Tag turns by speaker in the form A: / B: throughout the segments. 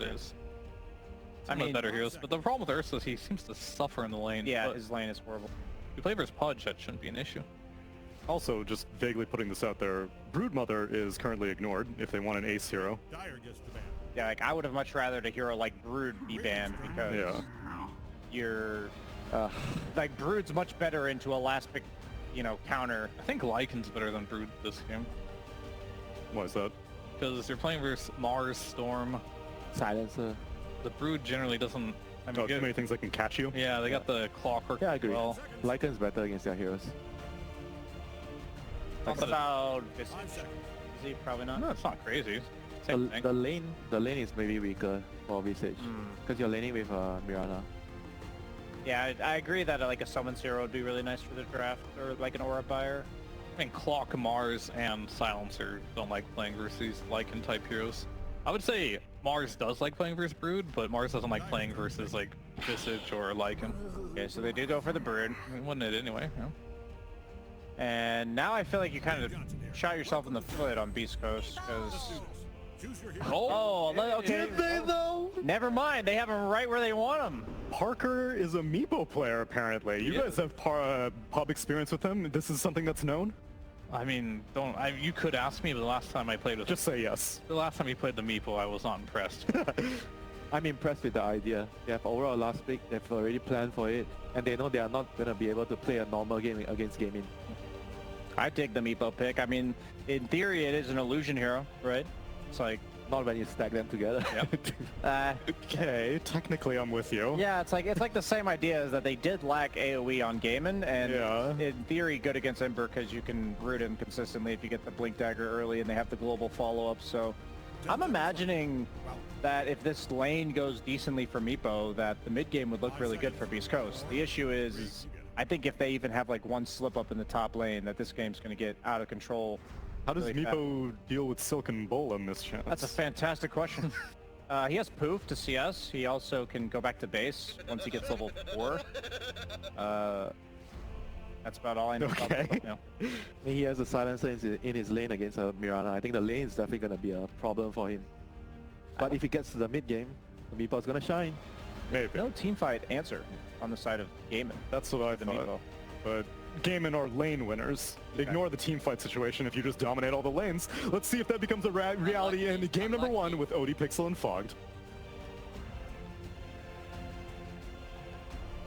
A: Yeah, it is. Some of the better heroes, but the problem with Ursa is he seems to suffer in the lane.
B: Yeah, his lane is horrible.
A: If you play versus Podge, that shouldn't be an issue.
C: Also, just vaguely putting this out there, Broodmother is currently ignored if they want an ace hero.
B: Yeah, like I would have much rather a hero like Brood be banned because you're like Brood's much better into a last pick, you know, counter.
A: I think Lycan's better than Brood this game.
C: Why is that?
A: Because you're playing versus Mars, Storm,
D: Silencer.
A: The Brood generally doesn't. I mean,
C: too many things that can catch you.
A: Yeah, they got the Clockwork.
D: Yeah, I agree.
A: Well.
D: Lycan's better against their heroes.
B: Like about is he probably not?
A: No, it's not crazy. Same thing.
D: The lane is maybe weaker for Visage because you're laning with Mirana.
B: Yeah, I agree that like a summon hero would be really nice for the draft, or like an aura buyer.
A: I mean, Clock, Mars, and Silencer don't like playing versus these Lycan type heroes. I would say Mars does like playing versus Brood, but Mars doesn't like playing versus like Visage or Lycan.
B: Okay, so they do go for the Brood.
A: I mean, wouldn't it anyway? Yeah.
B: And now I feel like you kind of shot yourself in the foot on Beastcoast because. Oh, okay.
C: Did they though?
B: Never mind. They have him right where they want him.
C: Parker is a Meepo player apparently. You guys have pub experience with him. This is something that's known.
A: I mean, you could ask me, but the last time I played with
C: Just say yes.
A: The last time we played the Meepo, I was not impressed.
D: I'm impressed with the idea. They have overall last pick, they've already planned for it, and they know they are not going to be able to play a normal game against Gaimin.
B: I dig the Meepo pick. I mean, in theory, it is an illusion hero, right? It's like...
D: Not when you stack them together.
B: Yep.
C: Okay, technically I'm with you.
B: Yeah, it's like the same idea, is that they did lack AoE on Gaimin, and in theory good against Ember because you can root him consistently if you get the Blink Dagger early and they have the global follow-up. So I'm imagining that if this lane goes decently for Meepo, that the mid game would look really good for Beastcoast. The issue is I think if they even have like one slip up in the top lane, that this game's going to get out of control.
C: How does
B: really
C: Meepo deal with Silken Bola in this chance?
B: That's a fantastic question. He has Poof to CS. He also can go back to base once he gets level 4. That's about all I know.
C: Okay.
B: About
D: He has a Silencer in his lane against Mirana. I think the lane is definitely going to be a problem for him. But if he gets to the mid game, Meepo's going to shine.
C: Maybe.
B: No teamfight answer on the side of Gaimin.
C: That's what I thought. But Gaimin are lane winners. Ignore the team fight situation if you just dominate all the lanes. Let's see if that becomes a reality in game number 1 with ODPixel and Fogged.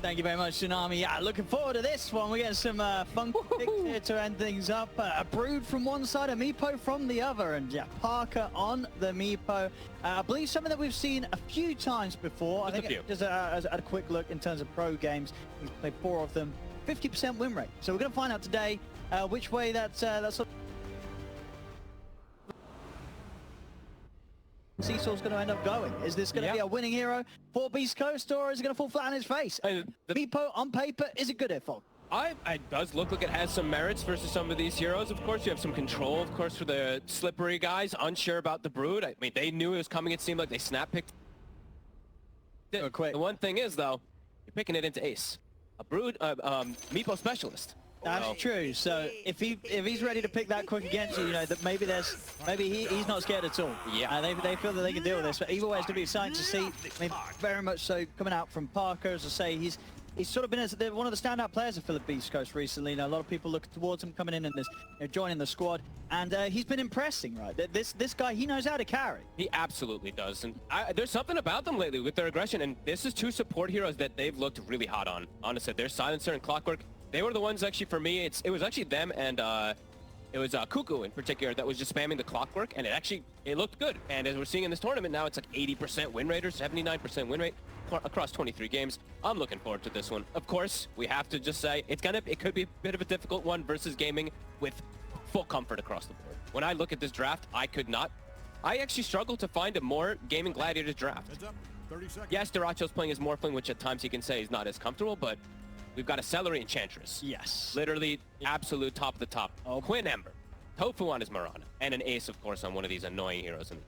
E: Thank you very much, Tsunami. Yeah, looking forward to this one. We're getting some fun picks here to end things up. A Brood from one side, a Meepo from the other, and yeah, Parker on the Meepo. I believe something that we've seen a few times before. I think just a quick look in terms of pro games. We've played 4 of them, 50% win rate. So we're going to find out today which way that's Seesaw's going to end up going. Is this going to be a winning hero for Beastcoast, or is it going to fall flat on his face? Meepo on paper, is it good here, Fog?
F: It does look like it has some merits versus some of these heroes. Of course, you have some control, of course, for the slippery guys, unsure about the Brood. I mean, they knew it was coming. It seemed like they snap picked it. The one thing is, though, you're picking it into Ace. A Brood, Meepo specialist.
E: That's true. So if he's ready to pick that quick against you, you know that maybe he's not scared at all.
F: Yeah.
E: They feel that they can deal with this. But either way, it's going to be exciting to see. I mean, very much so coming out from Parker. As I say, he's sort of been one of the standout players of Philip Beastcoast recently. You know, a lot of people looking towards him coming in and joining the squad, and he's been impressing. Right, this guy, he knows how to carry.
F: He absolutely does, and there's something about them lately with their aggression. And this is 2 support heroes that they've looked really hot on. Honestly, their Silencer and Clockwork. They were the ones actually for me. It was actually them and it was Cuckoo in particular that was just spamming the Clockwork, and it looked good. And as we're seeing in this tournament now, it's like 80% win rate or 79% win rate across 23 games. I'm looking forward to this one. Of course, we have to just say it could be a bit of a difficult one versus Gaming with full comfort across the board. When I look at this draft, I actually struggle to find a more Gaimin Gladiators draft. Yes, Duracho's playing as Morphling, which at times he can say is not as comfortable, but we've got a Celery Enchantress.
E: Yes.
F: Literally absolute top of the top. Quinn Ember. Tofu on his Mirana. And an Ace, of course, on one of these annoying heroes. And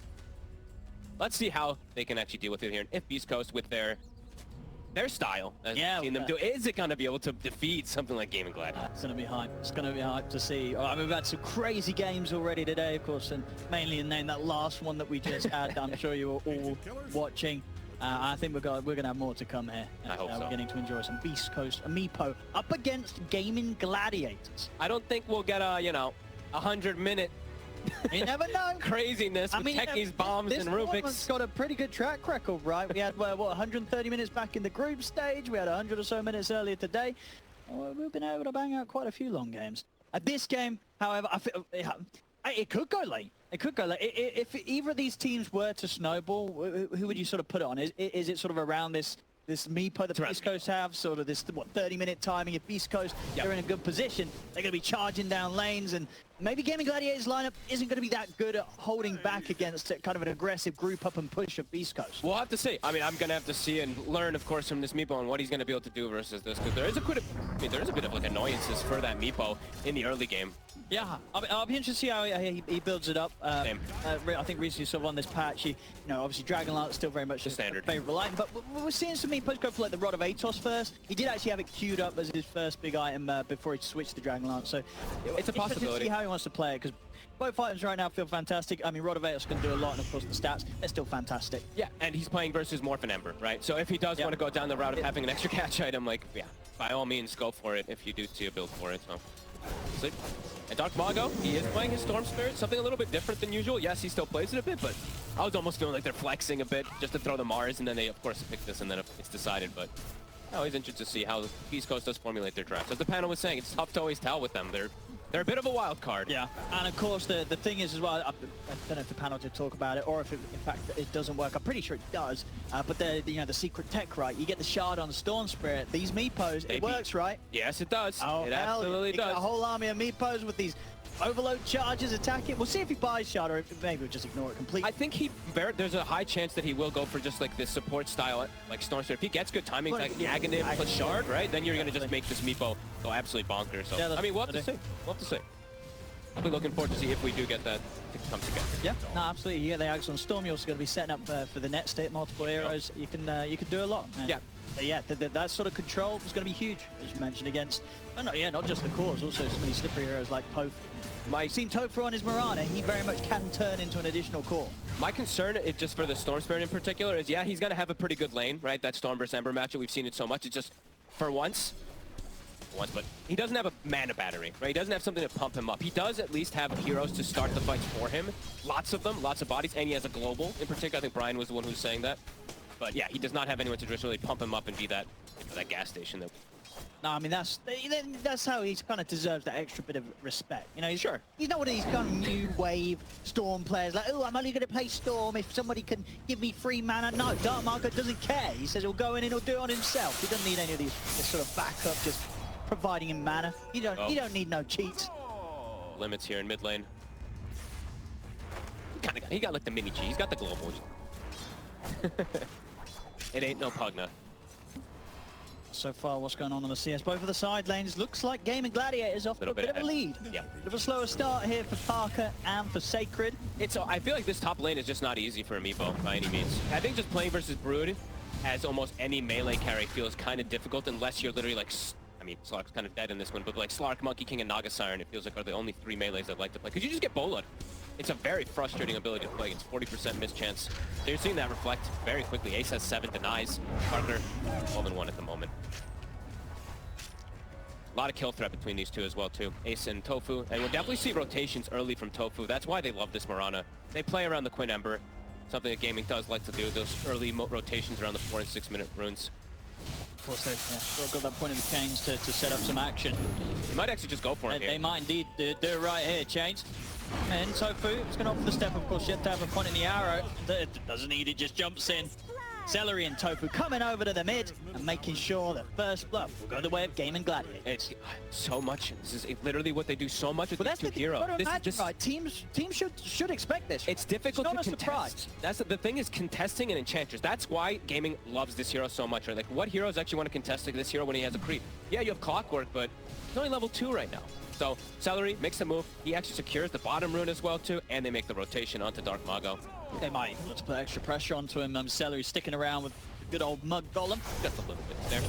F: let's see how they can actually deal with it here. And if Beastcoast with their their style. As
E: Yeah,
F: we've seen them do. Is it going to be able to defeat something like Gaimin Gladiators?
E: It's going to be hype. It's going to be hype to see. I mean, we've had some crazy games already today, of course, and mainly in that last one that we just had. I'm sure you were all watching. I think we're gonna have more to come here.
F: I hope so.
E: We're getting to enjoy some Beastcoast Amiipo up against Gaimin Gladiators.
F: I don't think we'll get a 100-minute
E: You never know.
F: craziness with techies, bombs, and Rubik's.
E: This got a pretty good track record, right? We had, what, 130 minutes back in the group stage. We had 100 or so minutes earlier today. We've been able to bang out quite a few long games. This game, however, I feel, it could go late. It could go late. If either of these teams were to snowball, who would you sort of put it on? Is it sort of around this Meepo that Beastcoast have, sort of this, 30-minute timing? If Beastcoast, they're in a good position, they're going to be charging down lanes, and maybe Gaimin Gladiators lineup isn't going to be that good at holding back against kind of an aggressive group up and push of Beastcoast.
F: We'll have to see. I mean, I'm going to have to see and learn, of course, from this Meepo and what he's going to be able to do versus this, because there is a bit of like annoyances for that Meepo in the early game.
E: Yeah, I'll be interested to see how he builds it up.
F: Same.
E: I think recently sort of on this patch, obviously Dragonlance still very much
F: the standard
E: favorite line, but we're seeing some Meepos go for like the Rod of Atos first. He did actually have it queued up as his first big item before he switched to Dragonlance, so
F: it's a possibility.
E: To see how he wants to play it, because both items right now feel fantastic. I mean, Rod of Atos can do a lot, and of course the stats, they're still fantastic.
F: Yeah, and he's playing versus Morphin Ember, right? So if he does want to go down the route of having an extra catch item, like, yeah, by all means, go for it if you do see a build for it. So, see. And Dark Mago, he is playing his Storm Spirit, something a little bit different than usual. Yes, he still plays it a bit, but I was almost feeling like they're flexing a bit just to throw the Mars, and then they, of course, pick this, and then it's decided. But always interested to see how Beastcoast does formulate their drafts. As the panel was saying, it's tough to always tell with them. They're a bit of a wild card.
E: Yeah, and of course the thing is as well, I don't know if the panel did talk about it or if in fact it doesn't work. I'm pretty sure it does, but the secret tech, right? You get the shard on Storm Spirit. These Meepos, it works, right?
F: Yes, it does.
E: Oh,
F: it absolutely does.
E: Got a whole army of Meepos with these overload charges attacking. We'll see if he buys shard or if maybe we'll just ignore it completely.
F: I think there's a high chance that he will go for just like this support style, like Storm Spirit. If he gets good timing, like Aghanim plus shard, right? Then you're gonna just make this Meepo go absolutely bonkers. So I mean, we'll have to see. We'll have to see. I'll be looking forward to see if we do get that to come together.
E: Yeah, no, absolutely. You get the Ags on Storm. You're also going to be setting up for the net state, multiple heroes. You can do a lot. And yeah, that sort of control is going to be huge, as you mentioned, against not just the cores, also so many slippery heroes like Tofu. I've seen Tofu on his Mirana. He very much can turn into an additional core. My
F: concern, just for the Storm Spirit in particular, is he's going to have a pretty good lane, right? That Storm vs Ember matchup, we've seen it so much. It's just for once, but he doesn't have a mana battery, right? He doesn't have something to pump him up. He does at least have heroes to start the fights for him. Lots of them, lots of bodies, and he has a global in particular. I think Brian was the one who was saying that. But yeah, he does not have anyone to just really pump him up and be that gas station.
E: No, I mean, that's how he kind of deserves that extra bit of respect. He's
F: sure.
E: He's not one of these kind of new wave Storm players like, oh, I'm only going to play Storm if somebody can give me free mana. No, Dark Marco doesn't care. He says he'll go in and he'll do it on himself. He doesn't need any of this sort of backup, just providing him mana. You don't need no cheats.
F: Limits here in mid lane. He got like the mini G. He's got the global. It ain't no Pugna.
E: So far, what's going on the CS? Both of the side lanes looks like Gaimin Gladiators off to a bit of a lead.
F: Yeah.
E: Bit of a slower start here for Parker and for Sacred.
F: I feel like this top lane is just not easy for Amiibo by any means. I think just playing versus Brood as almost any melee carry feels kind of difficult unless you're literally like, I mean, Slark's kind of dead in this one, but like Slark, Monkey King, and Naga Siren, it feels like are the only three melees I'd like to play. Because you just get Bolud. It's a very frustrating ability to play against 40% miss chance. So you're seeing that reflect very quickly. Ace has 7 denies. Parker, 12-1 at the moment. A lot of kill threat between these two as well, too. Ace and Tofu. And we'll definitely see rotations early from Tofu. That's why they love this Mirana. They play around the Quinn Ember. Something that Gaming does like to do, those early rotations around the 4 and 6 minute runes.
E: Of course, they've got that point in the Chains to set up some action.
F: They might actually just go for it here.
E: They might indeed do it right here, Chains. And Tofu is going to offer the step, of course. You have to have a point in the arrow. Doesn't need it, just jumps in. Celery and Tofu coming over to the mid and making sure that first blood will go the way of Gaimin Gladiators.
F: It's so much. This is literally what they do so much with these two heroes.
E: Right. Teams should expect this.
F: It's difficult
E: to
F: contest.
E: Surprise.
F: That's the thing is contesting and Enchanters. That's why Gaming loves this hero so much. Right? Like, what heroes actually want to contest this hero when he has a creep? Yeah, you have Clockwork, but he's only level 2 right now. So Celery makes a move. He actually secures the bottom rune as well too, and they make the rotation onto Dark Mago.
E: They might let's put extra pressure onto him. Celery sticking around with Good old Mug Golem.
F: Just a little bit there.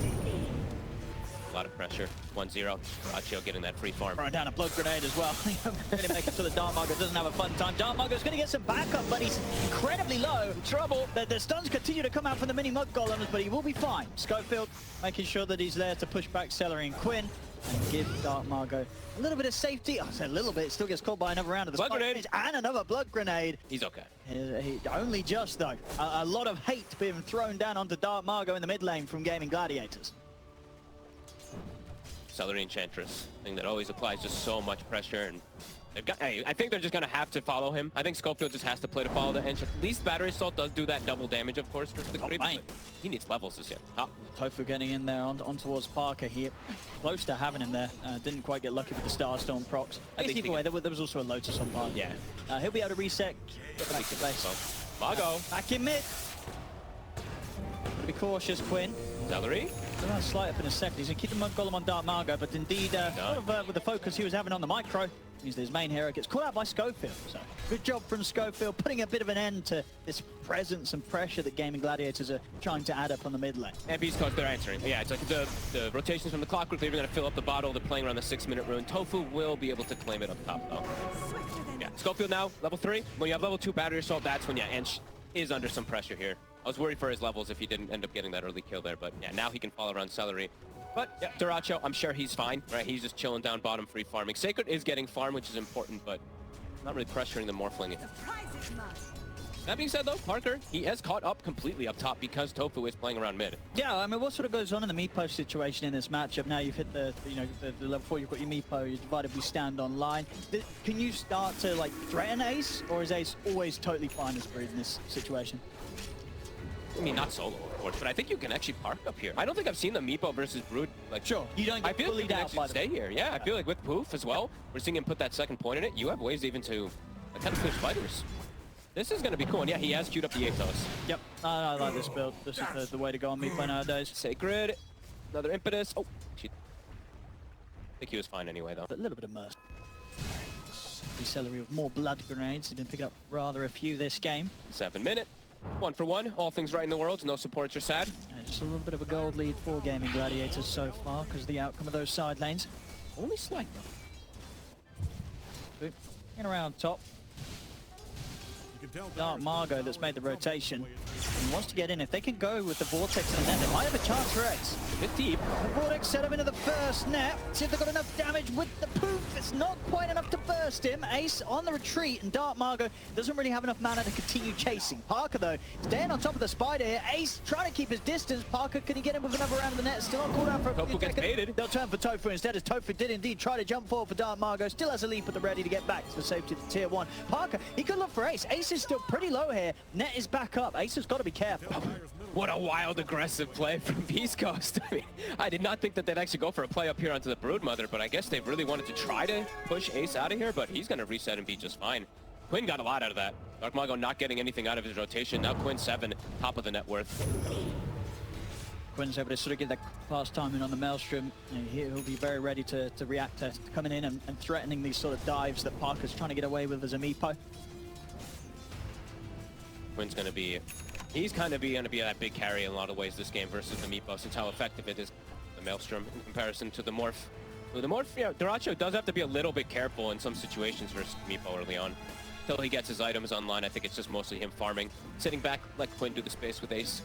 F: A lot of pressure. 1-0. Racho getting that free farm.
E: Throwing down a blood grenade as well. Going to make it so the Dartmargo doesn't have a fun time. Dartmargo's going to get some backup, but he's incredibly low. Trouble. The stuns continue to come out from the mini Mud Golems, but he will be fine. Schofield making sure that he's there to push back Celery and Quinn and give Dartmargo a little bit of safety. I said a little bit. Still gets caught by another round of the
F: blood grenade
E: and another blood grenade.
F: He's okay.
E: Only just though. A lot of hate being thrown down onto Dartmargo in the mid lane from Gaimin Gladiators.
F: Celery Enchantress, thing that always applies just so much pressure, and they've got. Hey, I think they're just gonna have to follow him. I think Schofield just has to play to follow the edge. At least Battery Assault does do that double damage, of course, for the creep. He needs levels this year.
E: Tofu getting in there on towards Parker here. Close to having him there. Didn't quite get lucky with the Starstorm procs. I guess either way, there was also a Lotus on Parker.
F: Yeah.
E: He'll be able to reset. Get back to base.
F: Mago.
E: Back in mid. Be cautious, Quinn.
F: Celery.
E: We're going to slide up in a second. He's going to keep the Mud Golem on Dartmargo, but indeed, with the focus he was having on the micro, means that his main hero gets caught out by Schofield. So, good job from Schofield, putting a bit of an end to this presence and pressure that Gaimin Gladiators are trying to add up on the mid lane.
F: And Beastcoast, they're answering. Yeah, it's like the rotations from the Clockwork, they're going to fill up the bottle. They're playing around the 6-minute rune. Tofu will be able to claim it up top, though. Yeah, Schofield now, level 3. When you have level 2 Battery Assault, that's when, Ench is under some pressure here. I was worried for his levels if he didn't end up getting that early kill there, but yeah, now he can follow around Celery. But yeah, Duracho, I'm sure he's fine, right? He's just chilling down bottom, free farming. Sacred is getting farm, which is important, but not really pressuring the Morphling. That being said, though, Parker, he has caught up completely up top because Tofu is playing around mid.
E: Yeah, I mean, what sort of goes on in the Meepo situation in this matchup? Now you've hit the level 4, you've got your Meepo, your divided we stand online. Can you start to like threaten Ace, or is Ace always totally fine as Brood in this situation?
F: I mean, not solo, of course, but I think you can actually park up here. I don't think I've seen the Meepo versus Brood, like...
E: Sure, you don't get bullied out by them.
F: Stay here, yeah. I feel like with Poof as well, we're seeing him put that second point in it. You have ways even to kind of push fighters. This is going to be cool, and yeah, he has queued up the Aethos. Yep,
E: I like this build. This is the way to go on Meepo nowadays.
F: Sacred, another Impetus. Oh, I think he was fine anyway, though.
E: A little bit of mercy. Celery with more blood grenades. He's been picking up rather a few this game.
F: 7 minute. 1 for 1. All things right in the world. No supports are sad.
E: Just a little bit of a gold lead for Gaimin Gladiators so far because of the outcome of those side lanes.
F: Only slight.
E: In around top. Dartmargo that's made the rotation and wants to get in. If they can go with the Vortex and the net, they might have a chance for Ace.
F: A bit deep.
E: The Vortex set him into the first net. See if they've got enough damage with the Poof. It's not quite enough to burst him. Ace on the retreat, and Dartmargo doesn't really have enough mana to continue chasing. Parker, though, staying on top of the spider here. Ace trying to keep his distance. Parker, can he get him with another round of the net? Still on cooldown for a
F: few seconds. Baited.
E: They'll turn for Tofu instead, as Tofu did indeed try to jump forward for Dartmargo. Still has a leap at the ready to get back to the safety of the tier 1. Parker, he could look for Ace. Ace is still pretty low here. Net is back up. Ace has got to be careful.
F: What a wild, aggressive play from Beastcoast. I mean, I did not think that they'd actually go for a play up here onto the Broodmother, but I guess they really wanted to try to push Ace out of here, but he's going to reset and be just fine. Quinn got a lot out of that. Dartmargo not getting anything out of his rotation. Now Quinn 7, top of the net worth.
E: Quinn's able to sort of get that fast timing on the Maelstrom. And he'll be very ready to react to coming in and threatening these sort of dives that Parker's trying to get away with as a Meepo.
F: Quinn's going to be... He's kind of going to be that big carry in a lot of ways this game versus the Meepo, since how effective it is, the Maelstrom, in comparison to the Morph. With the Morph, yeah, Duracho does have to be a little bit careful in some situations versus Meepo early on. Until he gets his items online, I think it's just mostly him farming. Sitting back, let Quinn do the space with Ace.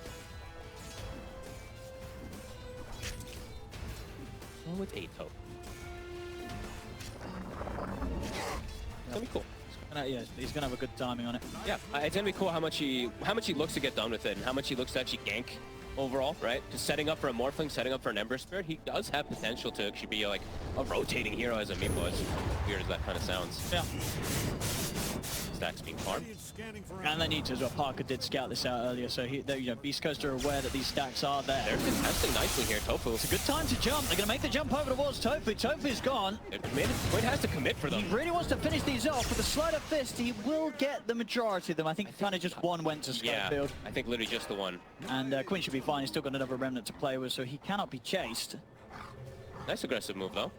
F: Well, with Ato. It's gonna be cool.
E: Yeah, he's gonna have a good timing on it.
F: Yeah, it's gonna be cool how much he looks to get done with it, and how much he looks to actually gank overall, right? Just setting up for a Morphling, setting up for an Ember Spirit, he does have potential to actually be like a rotating hero as a Meepo, as weird as that kind of sounds.
E: Yeah.
F: Stacks being farmed.
E: And they need to as well. Parker did scout this out earlier, so Beastcoast are aware that these stacks are there.
F: They're contesting nicely here, Tofu.
E: It's a good time to jump. They're going to make the jump over towards Tofu. Tofu's gone.
F: Quinn has to commit for them.
E: He really wants to finish these off. With a sleight of fist, he will get the majority of them. I think kind of just one went to Schofield.
F: Yeah, I think literally just the one.
E: And Quinn should be fine. He's still got another remnant to play with, so he cannot be chased.
F: Nice aggressive move, though.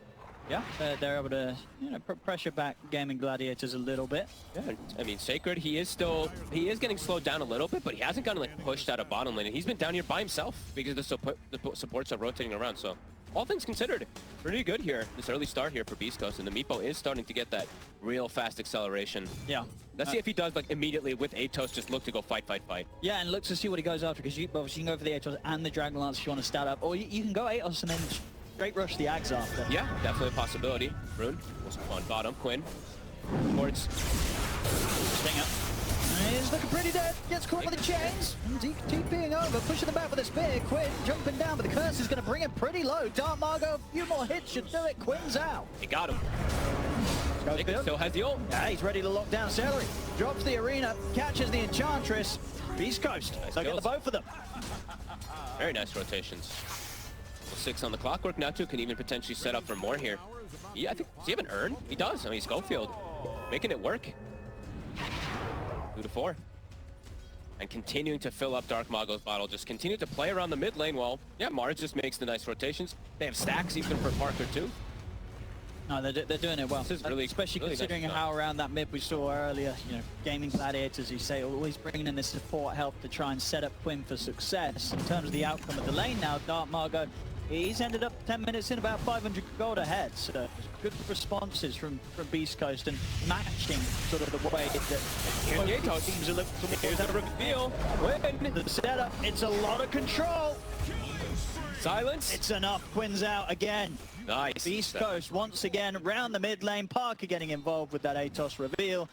E: Yeah, they're able to, you know, pressure back Gaimin Gladiators a little bit.
F: Yeah, I mean, Sacred, he is getting slowed down a little bit, but he hasn't gotten like pushed out of bottom lane, and he's been down here by himself because the supports are rotating around. So, all things considered, pretty good here. This early start here for Beastcoast, and the Meepo is starting to get that real fast acceleration.
E: Yeah.
F: Let's see if he does like immediately with Atos just look to go fight.
E: Yeah, and look to see what he goes after, because obviously you can go for the Atos and the Dragon Lance if you want to start up, or you can go Atos and then straight rush the Ags after.
F: Yeah, definitely a possibility. Rune was on bottom. Quinn towards
E: Stinger. He's looking pretty dead. Gets caught with the chains. TPing over, pushing them back with a spear. Quinn jumping down, but the curse is going to bring it pretty low. Dark Margo, a few more hits should do it. Quinn's out.
F: he got him. Still has the ult.
E: Yeah, he's ready to lock down Celery. Drops the arena, catches the Enchantress. Beastcoast.
F: Nice
E: So get the
F: kills.
E: both of them.
F: Very nice rotations. 6 on the clockwork now too, can even potentially set up for more here. Yeah, I think, does he have an urn? He does. I mean, Schofield making it work. 2 to 4. And continuing to fill up Dark Mago's bottle. Just continue to play around the mid lane while, yeah, Mars just makes the nice rotations. They have stacks even for Parker too.
E: No, they're doing it well.
F: This is really,
E: especially
F: really
E: considering
F: nice
E: how around that mid we saw earlier, you know, Gaimin Gladiators, you say, always bringing in this support help to try and set up Quinn for success. In terms of the outcome of the lane now, Dark Margo, he's ended up 10 minutes in about 500 gold ahead. So good responses from Beastcoast and matching sort of the way that both teams are looking.
F: Here's the reveal. Quinn.
E: The setup, it's a lot of control.
F: Silence.
E: It's enough. Quinn's out again.
F: Nice.
E: Beastcoast once again around the mid lane. Parker getting involved with that Atos reveal.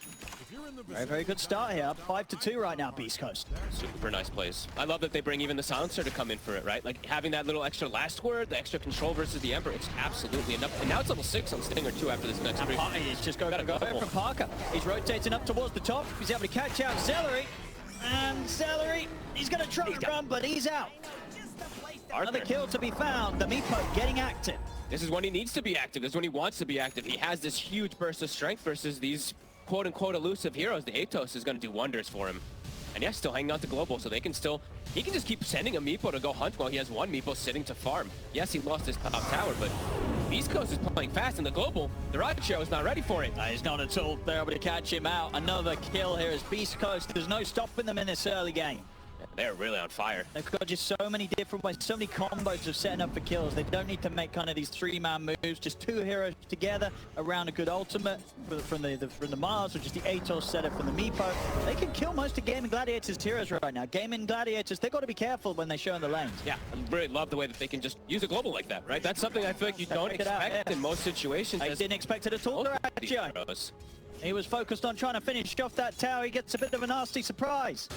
E: Very, very good start here. Up 5-2 right now, Beastcoast.
F: Super nice plays. I love that they bring even the silencer to come in for it, right? Like having that little extra last word, the extra control versus the Ember, it's absolutely enough. And now it's level 6 on Stinger 2 after this next streak.
E: He's just going to go from Parker. He's rotating up towards the top. He's able to catch out Celery. And Celery, he's going to try and run, but he's out. Another kill to be found. The Meepo getting active.
F: This is when he needs to be active. This is when he wants to be active. He has this huge burst of strength versus these quote-unquote elusive heroes. The Atos is going to do wonders for him. And yeah, still hanging on to Global, so they can still... He can just keep sending a Meepo to go hunt while he has one Meepo sitting to farm. Yes, he lost his top tower, but Beastcoast is playing fast, and the Global, the Rod Show is not ready for it.
E: He's not at all. They're able to catch him out. Another kill here as Beastcoast. There's no stopping them in this early game.
F: They're really on fire.
E: They've got just so many different ways, so many combos of setting up for kills. They don't need to make kind of these 3-man moves, just 2 heroes together around a good ultimate from the Mars, or just the Atos setup from the Meepo. They can kill most of Gaimin Gladiators' heroes right now. Gaimin Gladiators, they've got to be careful when they show in the lanes.
F: Yeah, I really love the way that they can just use a global like that, right? That's something I feel like you don't expect in most situations.
E: I didn't expect it at all, He was focused on trying to finish off that tower. He gets a bit of a nasty surprise.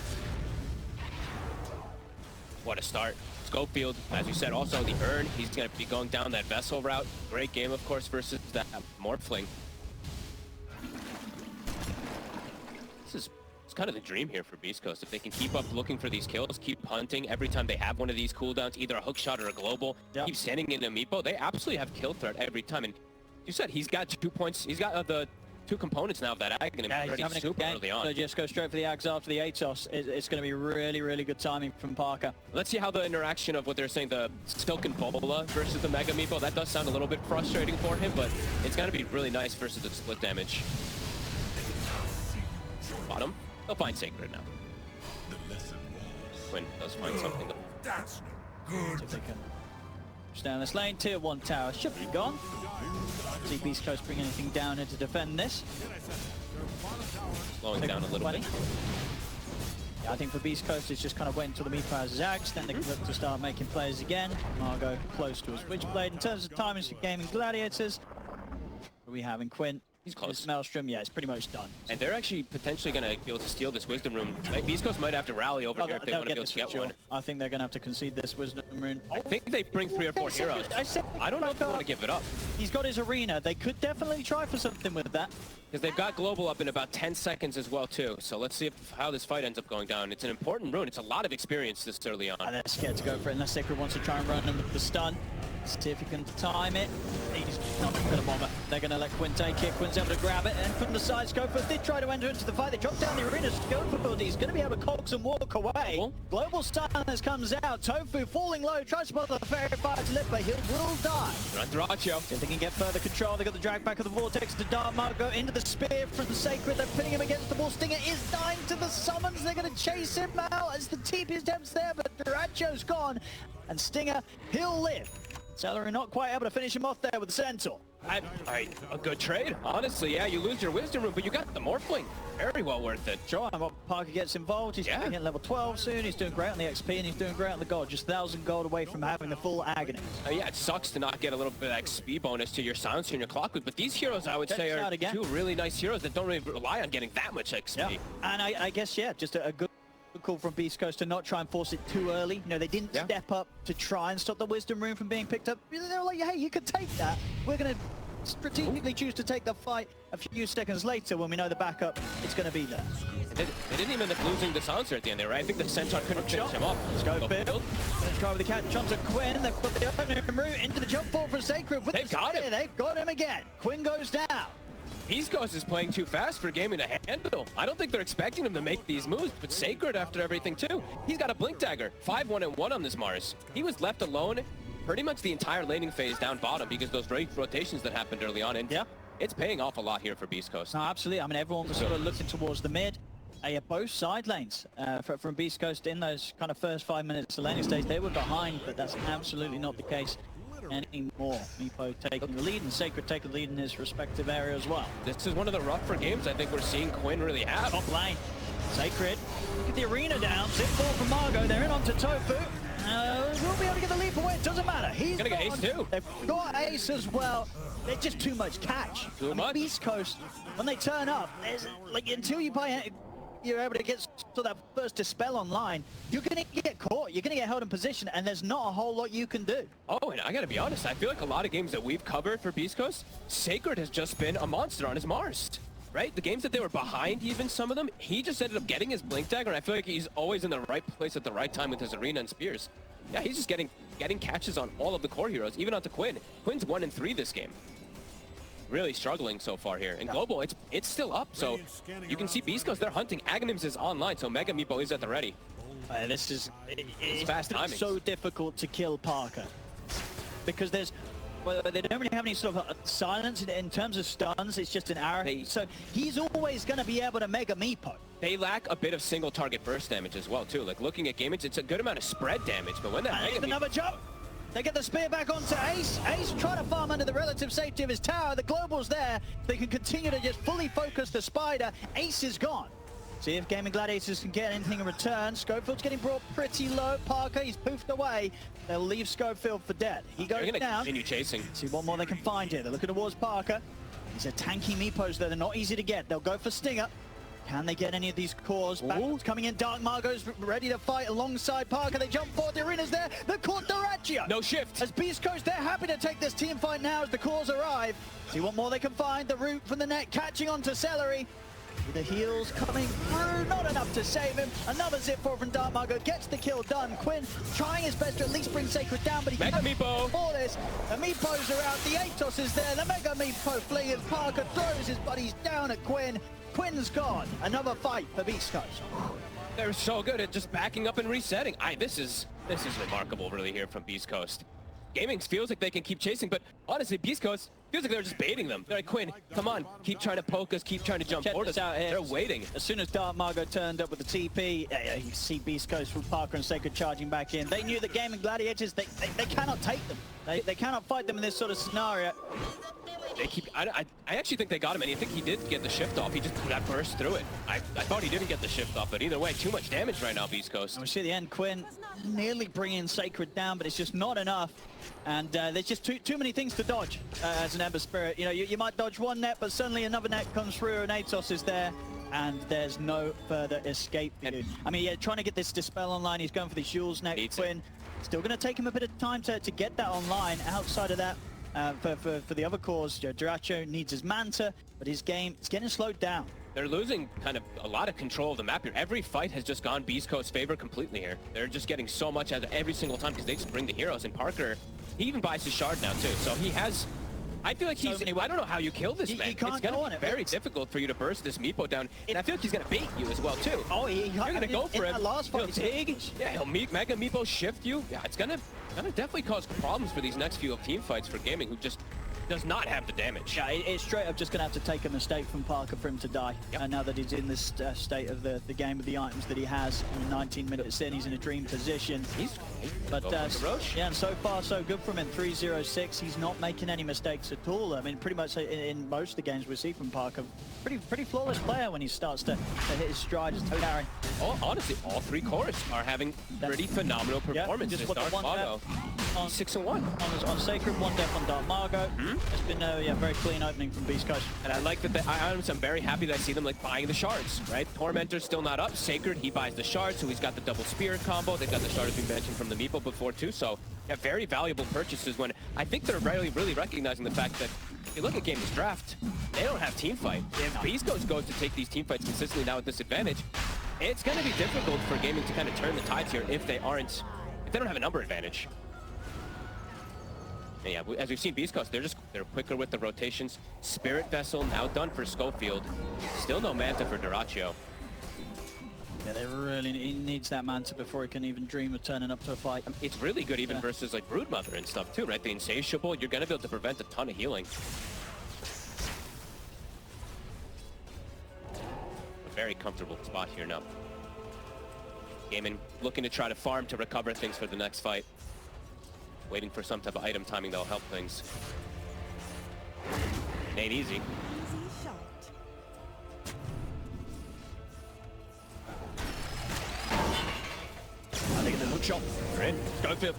F: What a start. Schofield, as you said, also the Urn. He's going to be going down that Vessel route. Great game, of course, versus that Morphling. It's kind of the dream here for Beastcoast. If they can keep up looking for these kills, keep hunting every time they have one of these cooldowns, either a hook shot or a global, keep sending in a Meepo, they absolutely have kill threat every time. And you said he's got 2 points. He's got the 2 components now of that Aghanim already super early on.
E: So just go straight for the Ags after the Atos. It's going to be really, really good timing from Parker.
F: Let's see how the interaction of what they're saying, the Silk and Bola versus the Mega Meepo, that does sound a little bit frustrating for him, but it's going to be really nice versus the split damage. Bottom, they'll find Sacred now. Quinn does find something.
G: That's good.
E: See if they can push down this lane. Tier 1 tower should be gone. See Beastcoast bring anything down here to defend this.
F: Slowing down a little bit.
E: Yeah, I think for Beastcoast, it's just kind of waiting until the Meepo has his Axe, then they can look to start making plays again. Margo close to his Witchblade. In terms of timings for Gaimin Gladiators, we have in Quinn.
F: He's close.
E: Maelstrom, yeah, it's pretty much done.
F: And they're actually potentially going to be able to steal this Wisdom Rune. Like, Beastcoast might have to rally over here if they want to be able to get one.
E: I think they're going to have to concede this Wisdom Rune.
F: I think they bring 3 or 4 heroes. I don't know if they want to give it up.
E: He's got his arena. They could definitely try for something with that.
F: Because they've got Global up in about 10 seconds as well, too. So let's see how this fight ends up going down. It's an important rune. It's a lot of experience this early on.
E: And they're scared to go for it unless Sacred wants to try and run them with the stun. See if he can time it. He's not going to bother. They're going to let Quinn take it. Quinn's able to grab it. And from the side, Schofield did try to enter into the fight. They dropped down the arena. Schofield, he's going to be able to coax and walk away. Global silence comes out. Tofu falling low. Tries to spot the fairy fire to live, but he will die.
F: Dratio.
E: See if they can get further control. They got the drag back of the Vortex to Dartmouth. Go into the spear from Sacred. They're pinning him against the wall. Stinger is dying to the summons. They're going to chase him out as the TP attempts there, but Duracio's gone. And Stinger, he'll live. Celery not quite able to finish him off there with the Centaur.
F: A good trade, honestly. Yeah, you lose your Wisdom Room, but you got the Morphling. Very well worth it.
E: Sure, and Parker gets involved. He's hitting level 12 soon. He's doing great on the XP, and he's doing great on the gold. Just 1,000 gold away from having the full agony.
F: Yeah, it sucks to not get a little bit of XP bonus to your Silencer and your Clockwork, but these heroes, I would say, are two really nice heroes that don't really rely on getting that much XP.
E: Yeah. And I guess, yeah, just a good call from Beastcoast to not try and force it too early. You know, they didn't step up to try and stop the Wisdom Rune from being picked up. They were like, hey, you can take that. We're going to strategically choose to take the fight a few seconds later when we know the backup is going to be there.
F: They didn't even end up losing the Silencer at the end there, right? I think the Centaur couldn't finish him off.
E: Schofield. Let's try with the catch onto Quinn. They've put the opening route into the jump ball for Sacred. They've got him. They've got him again. Quinn goes down.
F: Beastcoast is playing too fast for Gaimin to handle. I don't think they're expecting him to make these moves, but Sacred after everything too. He's got a Blink Dagger, 5-1-1 on this Mars. He was left alone pretty much the entire laning phase down bottom because those rotations that happened early on, and it's paying off a lot here for Beastcoast.
E: No, absolutely. I mean, everyone was sort of looking towards the mid. Both side lanes from Beastcoast in those kind of first 5 minutes of laning stage, they were behind, but that's absolutely not the case anymore. Meepo taking the lead and Sacred taking the lead in his respective area as well.
F: This is one of the rougher games I think we're seeing Quinn really have.
E: Top lane. Sacred. Get the arena down. Zip ball from Margot. They're in onto Tofu. We'll be able to get the leap away. It doesn't matter. He's
F: gonna get Ace too.
E: They've got Ace as well. They're just too much catch.
F: Too much.
E: Beast Coast, when they turn up, there's like until you're able to get to that first dispel online, you're going to get caught, you're going to get held in position, and there's not a whole lot you can do.
F: Oh, and I got to be honest, I feel like a lot of games that we've covered for Beastcoast, Sacred has just been a monster on his Mars, right? The games that they were behind, even some of them, he just ended up getting his Blink Dagger, and I feel like he's always in the right place at the right time with his Arena and Spears. Yeah, he's just getting catches on all of the core heroes, even onto Quinn. Quinn's 1-3 this game. Really struggling so far here. In Global, it's still up, so you can see Beastcoast, they're hunting. Aghanim's is online, so Mega Meepo is at the ready.
E: This is it's
F: fast timing.
E: So difficult to kill Parker because they don't really have any sort of silence in terms of stuns. It's just an arrow, so he's always going to be able to Mega Meepo.
F: They lack a bit of single target burst damage as well too. Like looking at Gaimin, it's a good amount of spread damage, but when that Mega
E: another jump. They get the spear back onto Ace. Ace trying to farm under the relative safety of his tower. The Global's there. They can continue to just fully focus the Spider. Ace is gone. See if Gaimin Gladiators can get anything in return. Schofield's getting brought pretty low. Parker, he's poofed away. They'll leave Schofield for dead. He goes down.
F: Continue chasing.
E: See what more they can find here. They're looking towards Parker. These are tanky Meepos that are not easy to get. They'll go for Stinger. Can they get any of these cores? Backwards coming in. Dark Margot's ready to fight alongside Parker. They jump forward. The arena's there. The caught Duraccio.
F: No shift.
E: As Beastcoast, they're happy to take this team fight now as the cores arrive. See what more they can find. The root from the net catching onto Celery. The heals coming through. Not enough to save him. Another zip forward from Dark Margot. Gets the kill done. Quinn trying his best to at least bring Sacred down, but he can't for this. The Meepos are out. The Atos is there. The Mega Meepo fleeing as Parker throws his buddies down at Quinn. Quinn's gone. Another fight for Beastcoast.
F: They're so good at just backing up and resetting. This is remarkable really here from Beastcoast. Gaming feels like they can keep chasing, but honestly, Beastcoast feels like they're just baiting them. They're like, Quinn, come on, keep trying to poke us, keep trying to jump forward us. They're waiting.
E: As soon as Dark Margot turned up with the TP, you see Beastcoast with Parker and Sacred charging back in. They knew that Gaimin Gladiators, they cannot take them. They cannot fight them in this sort of scenario.
F: They keep. I actually think they got him, and I think he did get the shift off. He just got burst through it. I thought he didn't get the shift off, but either way, too much damage right now, Beastcoast.
E: And we see at the end, Quinn nearly bringing Sacred down, but it's just not enough. And there's just too many things to dodge as an Ember Spirit. You know, you might dodge one net, but suddenly another net comes through, and Atos is there, and there's no further escape for you. I mean, yeah, trying to get this Dispel online. He's going for the Jules next. Quinn. Still going to take him a bit of time to get that online. Outside of that, for the other cores, Duraccio needs his Manta, but his game is getting slowed down.
F: they're losing kind of a lot of control of the map here. Every fight has just gone Beastcoast's favor completely here. They're just getting so much out of every single time because they just bring the heroes. And Parker, he even buys his shard now too. So he has, I feel like he's, I don't know how you kill this man.
E: He can't
F: it's going
E: go
F: to
E: on
F: be
E: it.
F: very difficult for you to burst this Meepo down. And I feel like he's going to bait you as well too.
E: Oh, you're
F: going to go for
E: it.
F: him.
E: Last
F: He'll
E: fight,
F: dig. Yeah, he'll Mega Meepo shift you. Yeah, it's going to definitely cause problems for these next few team fights for Gaming, who just does not have the damage.
E: Yeah, it's straight up just going to have to take a mistake from Parker for him to die.
F: Yep.
E: And now that he's in this state of the game with the items that he has, 19 minutes in, he's in a dream position. But yeah, and so far so good from him. 3-0-6. He's not making any mistakes at all. I mean, pretty much in most of the games we see from Parker, pretty flawless player when he starts to hit his stride. Just carrying.
F: Oh, honestly, all three cores are having pretty phenomenal performances.
E: Just what the
F: Dark Margo,
E: on
F: 6-1
E: on Sacred, 1 death on Dark Margo. It's been a very clean opening from Beastcoast.
F: And I like that. I'm very happy that I see them like buying the shards, right? Tormentor's still not up. Sacred, he buys the shard, so he's got the double spear combo. They've got the shard as we mentioned from the Meepo before too. So yeah, very valuable purchases. When I think they're really recognizing the fact that if you look at Game's draft, they don't have team fight. If Beastcoast goes to take these team fights consistently now at this advantage, it's going to be difficult for Gaming to kind of turn the tides here if they don't have a number advantage. And yeah, as we've seen Beastcoast, they're quicker with the rotations. Spirit Vessel now done for Schofield. Still no Manta for Duraccio.
E: Yeah, he needs that Manta before he can even dream of turning up to a fight.
F: It's really good even versus like Broodmother and stuff too, right? The Insatiable, you're going to be able to prevent a ton of healing. A very comfortable spot here now. Gaimin looking to try to farm to recover things for the next fight. Waiting for some type of item timing that'll help things. It ain't easy.
E: I think it's a hook shot.
F: They're in. Schofield.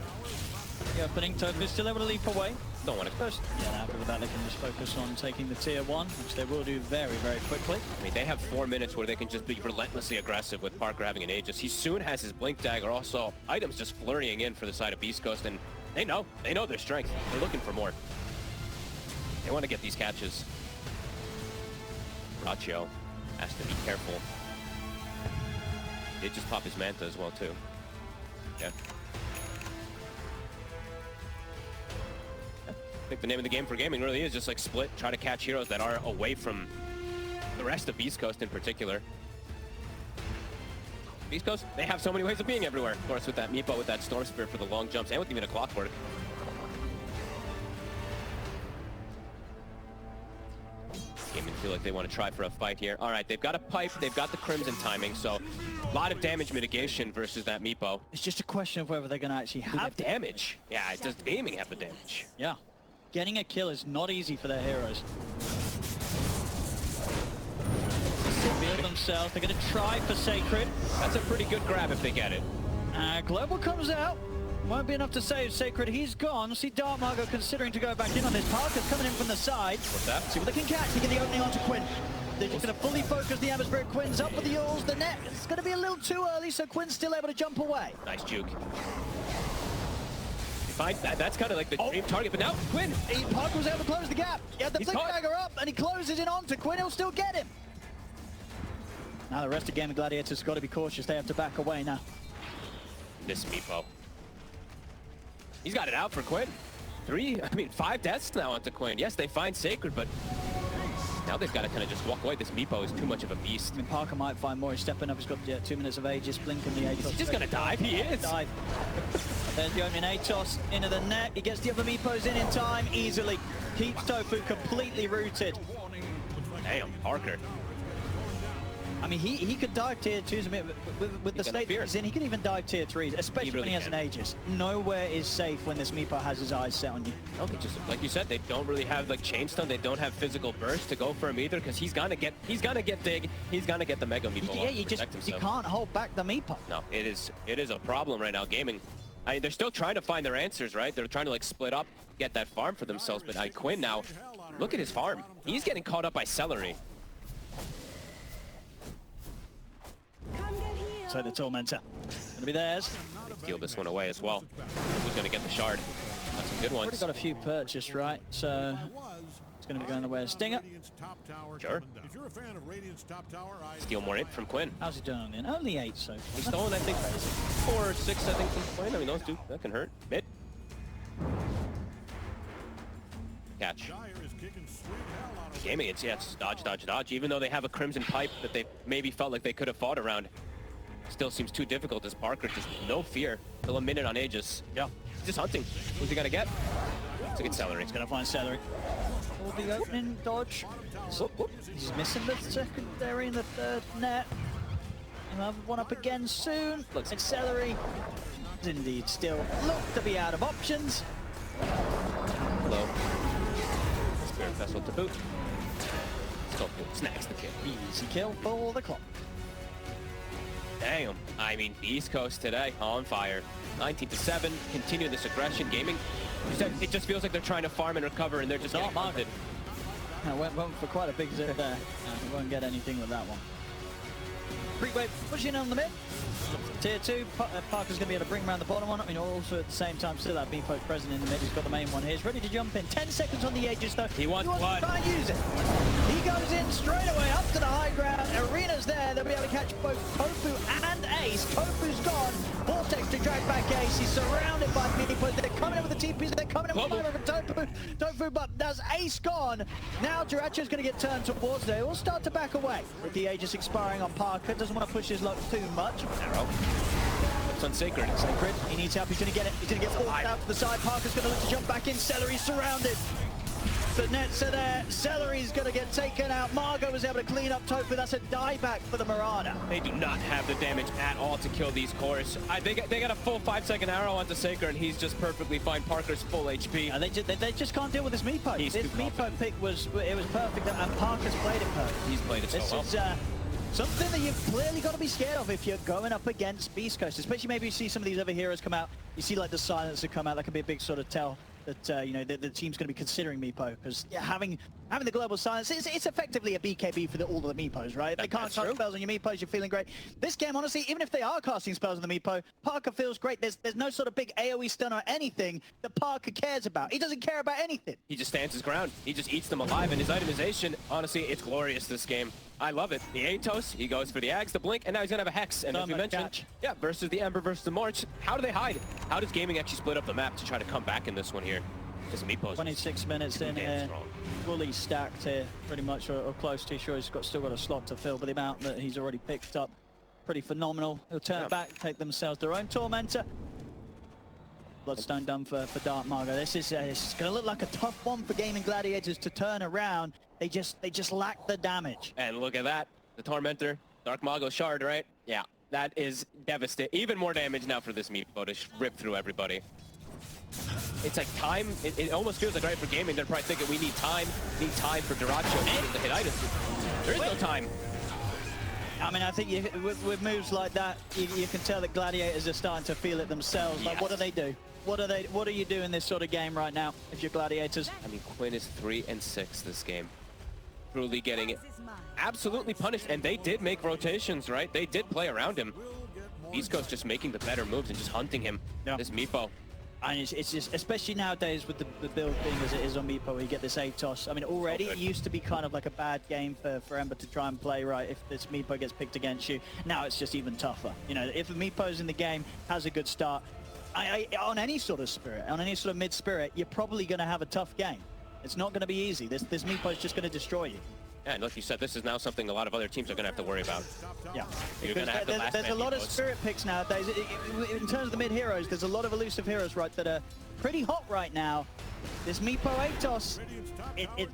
E: The opening, Tofu still able to leap away.
F: Don't want to
E: First, yeah, after that they can just focus on taking the tier 1, which they will do very quickly.
F: I mean, they have 4 minutes where they can just be relentlessly aggressive with Parker having an Aegis. He soon has his Blink Dagger. Also, items just flurrying in for the side of Beastcoast, and they know their strength. They're looking for more. They want to get these catches. Duraccio has to be careful. They just pop his Manta as well, too. Yeah. I think the name of the game for Gaming really is just like split, try to catch heroes that are away from the rest of Beastcoast in particular. Beastcoast, they have so many ways of being everywhere. Of course, with that Meepo, with that Storm Spirit for the long jumps, and with even a Clockwork. Gaming feel like they want to try for a fight here. All right, they've got a pipe, they've got the Crimson timing, so a lot of damage mitigation versus that Meepo.
E: It's just a question of whether they're going to actually have
F: damage. Yeah, does Gaming have the damage?
E: Yeah. Getting a kill is not easy for their heroes. Reveal themselves. They're going to try for Sacred.
F: That's a pretty good grab if they get it.
E: Global comes out. Won't be enough to save Sacred. He's gone. See Dark Margo considering to go back in on this. Parker's coming in from the side.
F: What's that?
E: See what they can catch. They get the opening onto Quinn. They're just going to fully focus the Amber Spirit. Quinn's up with the Yules. The net. It's going to be a little too early, so Quinn's still able to jump away.
F: Nice juke. That's kind of like the dream target, but now Quinn!
E: Parker was able to close the gap. He had the Blink Dagger up, and he closes it onto Quinn. He'll still get him. Now the rest of Gaimin Gladiators got to be cautious. They have to back away now.
F: This Meepo. He's got it out for Quinn. 5 deaths now onto Quinn. Yes, they find Sacred, but now they've got to kind of just walk away. This Meepo is too much of a beast.
E: I mean, Parker might find more. He's stepping up. He's got 2 minutes of Aegis. Blink in the Aegis.
F: He's just going to dive. He is.
E: Dive. There's the opening Atos into the net. He gets the other Meepos in time easily. Keeps Tofu completely rooted.
F: Damn, Parker.
E: I mean, he could dive tier 2s with the state that he's in. He could even dive tier 3s, especially when he has an Aegis. Nowhere is safe when this Meepo has his eyes set on you.
F: I don't think, just like you said, they don't really have like chain stun. They don't have physical burst to go for him either, because he's gonna get dig. He's gonna get the Mega Meepo.
E: Yeah, you can't hold back the Meepo.
F: No, it is a problem right now. Gaming. I mean, they're still trying to find their answers, right? They're trying to like split up, get that farm for themselves. But Quinn now, look at his farm. He's getting caught up by Celery.
E: So the Tormentor gonna be theirs.
F: They steal this one away as well. Who's gonna get the shard? That's a good one.
E: Already got a few purchased, right? So It's going to be going the way of Stinger.
F: Sure. Steal more 8 from Quinn.
E: How's he doing on the end? Only 8, so
F: He's stolen, I think, 4 or 6, I think, from Quinn. I mean, those two, that can hurt. Mid. Catch. Gaming, it's dodge, dodge, dodge. Even though they have a Crimson Pipe that they maybe felt like they could have fought around, still seems too difficult as Parker just no fear. Still a minute on Aegis. Yeah, he's just hunting. Who's he gonna get? It's a good Celery.
E: He's gonna find Celery. Will the opening dodge. He's missing the secondary and the third net. He'll have one up again soon. Looks like Celery is indeed still look to be out of options.
F: Hello. Spirit Vessel to boot. Sculpted snags the kill.
E: Easy kill for the clock.
F: Damn. I mean, Beastcoast today on fire. 19-7. Continue this aggression. Gaming. It just feels like they're trying to farm and recover, and they're just not mounted.
E: I went for quite a big zip there. We won't get anything with that one. Pre-wave pushing on the mid. Tier 2, Parker's going to be able to bring around the bottom one. I mean, also at the same time, still that Beefo present in the mid. He's got the main one here. He's ready to jump in. 10 seconds on the Aegis, though.
F: He wants blood.
E: To try and use it. He goes in straight away up to the high ground. Arena's there. They'll be able to catch both Tofu and Ace. Tofu's gone. Vortex to drag back Ace. He's surrounded by Beefo. They're coming in with the TPs. They're coming in with the Tofu, but that's Ace gone. Now Jiracho's going to get turned towards there. He'll start to back away with the Aegis expiring on Parker. Doesn't want to push his luck too much.
F: Arrow. It's on Sacred.
E: Sacred. He needs help. He's going to get it. He's going to get forced out to the side. Parker's going to look to jump back in. Celery's surrounded. The nets are there. Celery's going to get taken out. Margot was able to clean up Tofu. That's a dieback for the Marauder.
F: They do not have the damage at all to kill these cores. They got a full 5-second arrow onto Sacred, and he's just perfectly fine. Parker's full HP.
E: And they just can't deal with this Meepo. This Meepo pick was perfect, and Parker's played it perfect.
F: He's played it so well.
E: This is something that you've clearly got to be scared of if you're going up against Beastcoast. Especially maybe you see some of these other heroes come out. You see like the Silencer come out. That could be a big sort of tell that you know the team's going to be considering Meepo, because having the global silence, it's effectively a BKB for all of the Meepos, right? If they can't cast spells on your Meepos, you're feeling great. This game, honestly, even if they are casting spells on the Meepo, Parker feels great. There's no sort of big AoE stun or anything that Parker cares about. He doesn't care about anything.
F: He just stands his ground. He just eats them alive, and his itemization, honestly, it's glorious this game. I love it. The Atos, he goes for the Ags, the Blink, and now he's going to have a Hex. And as you mentioned, yeah, versus the Ember versus the March. How do they hide? How does Gaming actually split up the map to try to come back in this one here?
E: 26 minutes in here, fully stacked here, pretty much, or close to. Sure, he's still got a slot to fill, but the amount that he's already picked up, pretty phenomenal. He'll turn it back, take themselves their own Tormentor. Bloodstone done for Dark Margo. This is going to look like a tough one for Gaimin Gladiators to turn around. They just lack the damage.
F: And look at that, the Tormentor, Dark Margo Shard, right? Yeah, that is devastating. Even more damage now for this Meepo to rip through everybody. It's like time, it almost feels like right for Gaming, they're probably thinking we need time for Jiracho to hit items. There is no time.
E: I mean, I think with moves like that, you can tell that Gladiators are starting to feel it themselves. Like, what do they do? What do you do in this sort of game right now if you're Gladiators?
F: I mean, Quinn is 3-6 this game. Truly getting it absolutely punished, and they did make rotations, right? They did play around him. Beastcoast just making the better moves and just hunting him. Yeah. This Meepo.
E: And it's just, especially nowadays with the build being as it is on Meepo, where you get this Atos. I mean, already it used to be kind of like a bad game for Ember to try and play, right, if this Meepo gets picked against you. Now it's just even tougher. You know, if a Meepo's in the game, has a good start, on any sort of spirit, on any sort of mid-spirit, you're probably going to have a tough game. It's not going to be easy. This Meepo's just going to destroy you.
F: Yeah, and like you said, this is now something a lot of other teams are going to have to worry about.
E: Yeah,
F: You're gonna have
E: there's a lot of spirit picks nowadays. In terms of the mid heroes, there's a lot of elusive heroes, right, that are pretty hot right now. This Meepo Atos,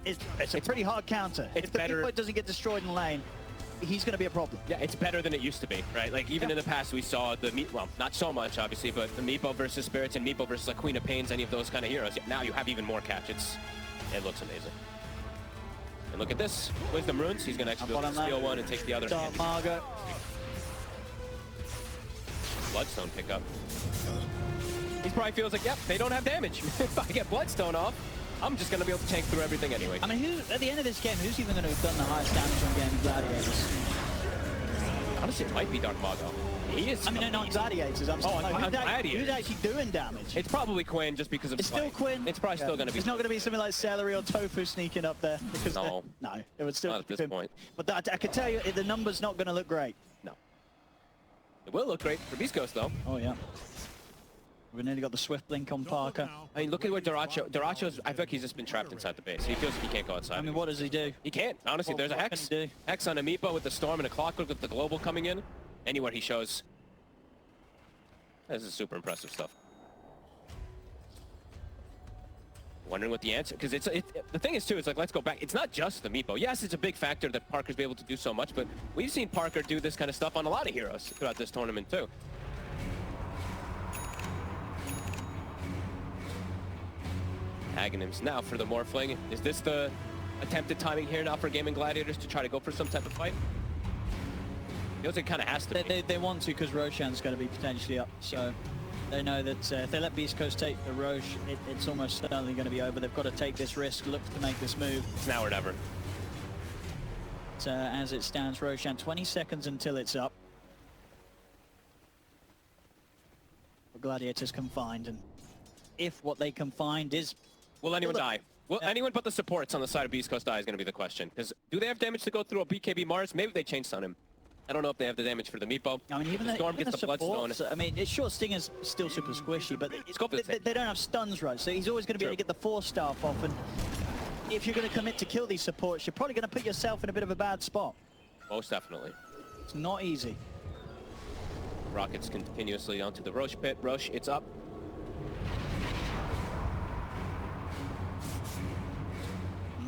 E: it's a pretty hard counter. If the Meepo doesn't get destroyed in lane, he's going to be a problem.
F: Yeah, it's better than it used to be, right? Like, even in the past, we saw well, not so much, obviously, but the Meepo versus Spirits and Meepo versus like Queen of Pains, any of those kind of heroes. Now you have even more catch. It looks amazing. And look at this. Wisdom Runes. He's going to actually be able to steal one and take the other.
E: Dark Margo.
F: Bloodstone pickup. He probably feels like, yep, they don't have damage. If I get Bloodstone off, I'm just going to be able to tank through everything anyway.
E: I mean, at the end of this game, who's even going to have done the highest damage on Gaimin Gladiators?
F: Honestly, it might be Dark Margo. He is.
E: I mean, not Gladiators. I'm
F: Oh,
E: saying,
F: Gladiators.
E: who's actually doing damage?
F: It's probably Quinn, just because of
E: It's still Quinn.
F: It's probably still going to be.
E: It's not going to be something like Celery or Tofu sneaking up there. Because
F: No.
E: no, it would still
F: Not at
E: be
F: this
E: him.
F: point.
E: But I can tell you, the number's not going to look great.
F: No. It will look great for Beastcoast, though.
E: Oh, yeah. We've nearly got the Swift Blink on Parker.
F: I mean, look at where Duracho's, I feel like he's just been trapped inside the base. He feels like he can't go outside.
E: I mean, what does he do?
F: He can't. Honestly, there's a
E: what
F: Hex.
E: can he do?
F: Hex on a Meepo with the Storm and a Clockwork with the Global coming in. Anywhere he shows. This is super impressive stuff. Wondering what the answer, because the thing is too, it's like, let's go back. It's not just the Meepo. Yes, it's a big factor that Parker's be able to do so much, but we've seen Parker do this kind of stuff on a lot of heroes throughout this tournament too. Aghanims now for the Morphling. Is this the attempted timing here now for Gaimin Gladiators to try to go for some type of fight? Feels like it kind of has to be.
E: They want to because Roshan's going to be potentially up, so they know that if they let Beastcoast take the Roche, it's almost certainly going to be over. They've got to take this risk, look to make this move.
F: It's now or never.
E: So as it stands, Roshan, 20 seconds until it's up. Gladiators can find, and if what they can find is...
F: Will anyone die? Will anyone but the supports on the side of Beastcoast die is going to be the question. Because do they have damage to go through a BKB Mars? Maybe they changed on him. I don't know if they have the damage for the Meepo.
E: I mean, even
F: the Storm gets the Bloodstone.
E: Supports, I mean, it's sure Stinger's still super squishy, but
F: Scope
E: they don't have stuns, right? So he's always going to be able to get the 4-staff off, and if you're going to commit to kill these supports, you're probably going to put yourself in a bit of a bad spot.
F: Most definitely.
E: It's not easy.
F: Rockets continuously onto the Roche pit. Roche, it's up.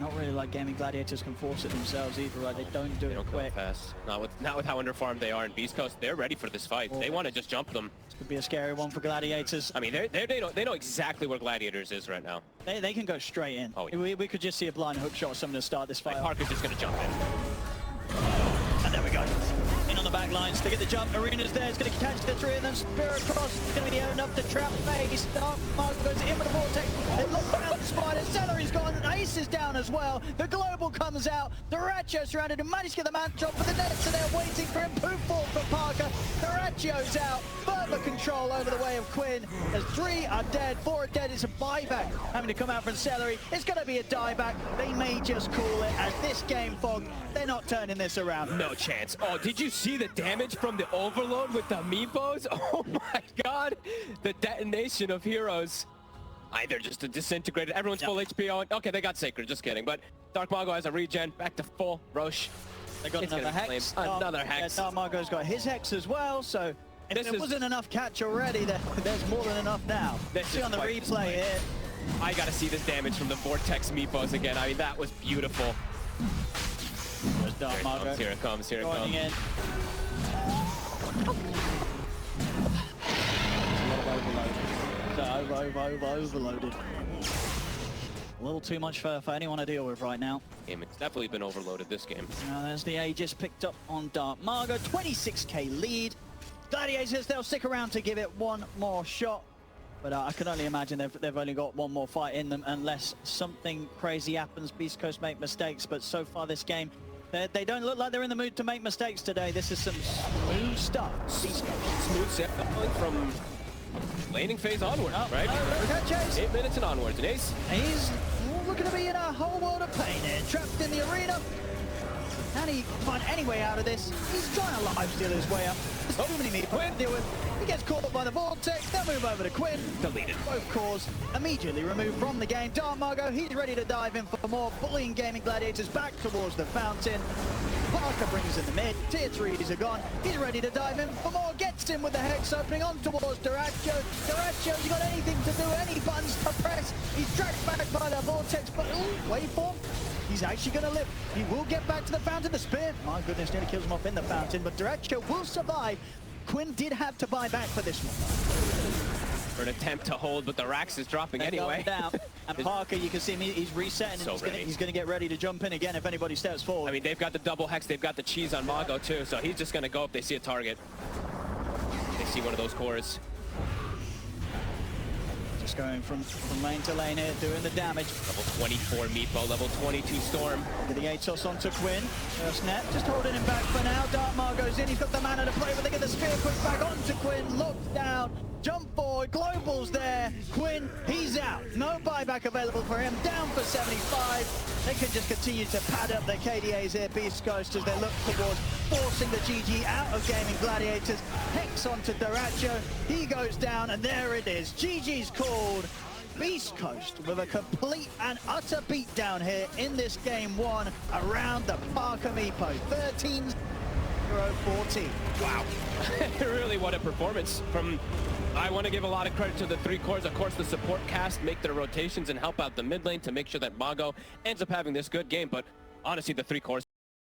E: Not really like Gaimin Gladiators can force it themselves either, right? They don't do
F: They
E: it
F: don't go
E: quick.
F: fast. Not with how underfarmed they are in Beastcoast. They're ready for this fight. They want to just jump them.
E: This could be a scary one for Gladiators.
F: I mean, they know exactly where Gladiators is right now.
E: They can go straight in.
F: Oh, yeah.
E: We could just see a blind hook shot or something to start this fight.
F: Like, Parker's just going to jump in.
E: And there we go. In on the back lines to get the jump. Arena's there. It's going to catch the three of them. Spear across. It's going to be enough to trap Face. Mark goes in with the vortex. They look out the spider. Celery's gone. Ace is down as well. The global comes out. Duracho surrounded and managed to get the man job for the net. So they're waiting for him. Poof ball for Parker. Duracho's out. Further control over the way of Quinn. As 3 are dead. 4 are dead. It's a buyback having to come out from Celery. It's going to be a dieback. They may just call it as this game fog. They're not turning this around.
F: No chance. Oh, did you see the damage from the overload with the Meepos? Oh my god. The detonation of heroes. Either just disintegrated. Everyone's full HP on. Okay, they got Sacred. Just kidding. But Dark Mago has a regen. Back to full. Roche.
E: They got another Hex.
F: Another Hex.
E: Dark Margo's got his Hex as well, so if there wasn't enough catch already, there's more than enough now. See on the replay here.
F: I gotta see this damage from the Vortex Meepos again. I mean, that was beautiful.
E: There's Dark Margo.
F: Here it comes, here it comes.
E: Going in. Overloaded. A little too much for anyone to deal with right now.
F: It's definitely been overloaded this game.
E: Now there's the Aegis picked up on Dark Margo. 26k lead. Gladiators, they'll stick around to give it one more shot. But I can only imagine they've only got one more fight in them unless something crazy happens. Beastcoast make mistakes, but so far this game, they don't look like they're in the mood to make mistakes today. This is some smooth stuff. Beastcoast.
F: Smooth set from laning phase onward, right? 8 minutes and onwards. And Ace?
E: He's looking to be in a whole world of pain here. Trapped in the arena. Can he find any way out of this? He's trying to lifesteal his way up. There's too many people to deal with. He gets caught by the Vortex. They'll move over to Quinn.
F: Deleted.
E: Both cores immediately removed from the game. Dark Margo, he's ready to dive in for more. Bullying Gaimin Gladiators back towards the fountain. Parker brings in the mid. Tier 3s are gone. He's ready to dive in for more. Gets in with the Hex opening on towards Duracho. Duracho, you got anything to do? Any buttons to press? He's dragged back by the Vortex, but waveform. He's actually going to live. He will get back to the fountain. The spear, my goodness, nearly kills him off in the fountain, but Duracho will survive. Quinn did have to buy back for this one.
F: For an attempt to hold, but the Rax is dropping anyway.
E: Down. And Parker, you can see him, he's resetting, and he's going to get ready to jump in again if anybody steps forward.
F: I mean, they've got the double Hex, they've got the cheese on Mago too, so he's just going to go if they see a target. They see one of those cores.
E: Just going from lane to lane here, doing the damage.
F: Level 24 Meepo, level 22 Storm.
E: Getting ATOS onto Quinn. First net, just holding him back for now. Dartmar goes in, he's got the mana to play with. They get the spear pushed back onto Quinn, locked down. Jump forward, Global's there. Quinn, he's out. No buyback available for him. Down for 75. They can just continue to pad up their KDAs here, Beastcoast, as they look towards forcing the GG out of Gaimin Gladiators. Hex onto Daracho. He goes down, and there it is. GG's called. Beastcoast with a complete and utter beatdown here in this game one around the Parker Meepo. 13-0-14.
F: Wow. Really, what a performance from... I want to give a lot of credit to the three cores. Of course, the support cast make their rotations and help out the mid lane to make sure that Mago ends up having this good game. But honestly, the three cores